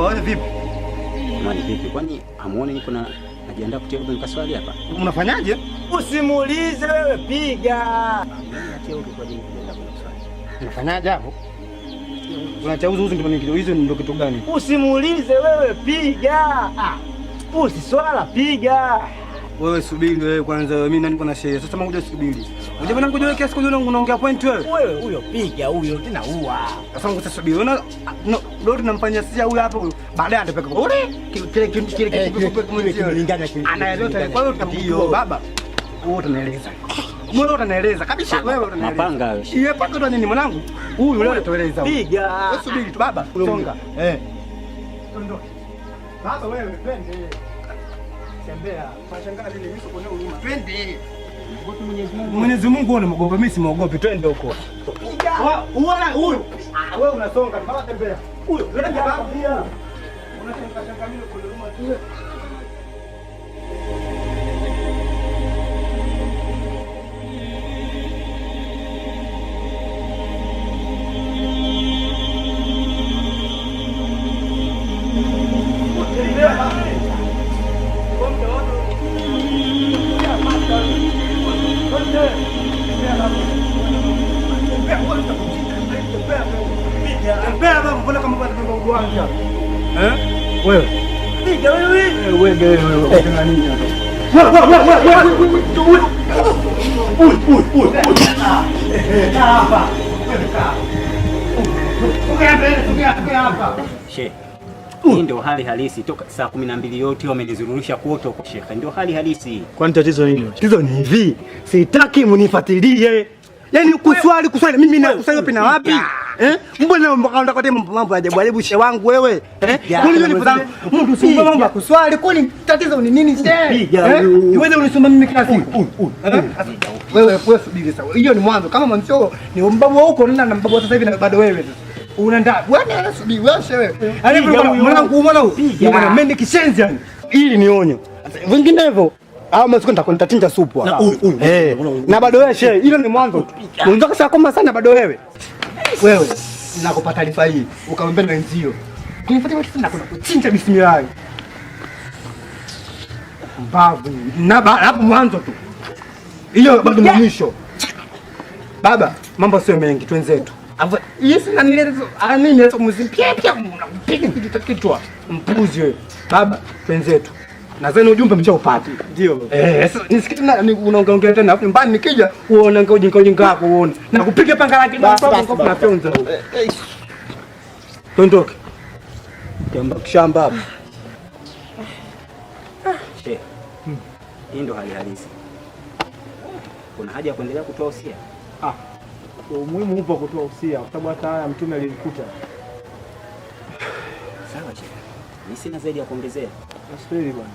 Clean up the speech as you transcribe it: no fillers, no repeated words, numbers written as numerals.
Wewe vipi? Mali vipi? Kwani hamuoni niko najiandaa kutia kwenye kaswali hapa? Unafanyaje? Usimuulize wewe, piga. Atia huko kwa ajili kuenda kwenye kaswali. Unafanyaje hapo? Unachauza uzi ndio hizo ndio kitu gani? Usimuulize wewe, piga. Usiswala, piga. Wewe subiri wewe kwanza, mimi nani niko na shehe. Sasa ngoja subiri. Unajua bwana ngoja kiasi ngoja unaongea point wewe. Wewe huyo piga huyo tena uwa. Sasa ngoja subiri. Unaona leo tunamfanyia sisi huyu hapa huyu. Baadaye atapeka kule. Kile kimlingana kile. Anaeleza. Kwa hiyo tutamjua baba. Wewe utanieleza. Wewe utanieleza kabisa wewe utanieleza. Mapanga wewe. Yeye paka ndo nini mwanangu? Huyu leo anatueleza. Piga. Wewe subiri tu baba. Songa. Ondoka. Baba wewe twende. Tembea. Unashangaa nini? Mimi siko na huruma. Twende. Mwenyezi Mungu anamuogopa, mimi simuogopi. Twende huko. Uona huyu? Wewe unasonga, baba tembea. Huyo, twende baba. Unashangaa mimi kwa huruma tu. Wewe piga wewe tena nini hapa? Sheikh, hii ndio hali halisi toka saa 12 yote wamenizururusha kuoto huko Sheikh. Ndio hali halisi. Kwani tatizo nini? Tatizo ni hivi, sitaki mnifuatilie. Yaani kuswali mimi na kusali wapi na wapi? Mbona unataka kutia mambo ajabu ajabu shehe wangu wewe? Mtu sio mambo ya kuswali, kwani tatizo ni nini shehe? Wewe unisoma mimi kila siku. Wewe subiri sawa. Hiyo ni mwanzo. Kama mwanzo ni mbabu huko nenda na mbabu sasa hivi na bado wewe sasa. Unaenda. Wewe subiri wewe shehe. Mwanangu mwana mimi kishenzi yani. Ili ni onyo. Vinginevyo masiku nitatinja supu hapa. Na bado wewe shehe, hilo ni mwanzo tu. Unataka saa koma sana bado wewe. Wewe nakupa taarifa hii, ukamwambia na wenzio. Kunifuatia kitu nakuna kuchinja bismillah. Mbavu. Na hapo mwanzo tu. Hiyo bado mwisho. Baba, mambo sio mengi, twenzetu. Yes na nilezo, nini lezo mzimpia unapiga kitu mpuzi wewe. Baba, twenzetu. Nadhani ujumbe mshaupata. Ndio. Nisikiti unaongea tena hapo nyumbani nikija uone ujinga wako uone. Na kupiga panga lake hapo na fyonza. Tondoke. Jamba kishamba hapo. Sheikh. Hii ndio hali halisi. Kuna haja ya kuendelea kutoa usia? Umuhimu upo kutoa usia kwa sababu hata haya mtume alikuta. Sawa Sheikh. Mimi sina zaidi ya kuongezea. Nasubiri bwana.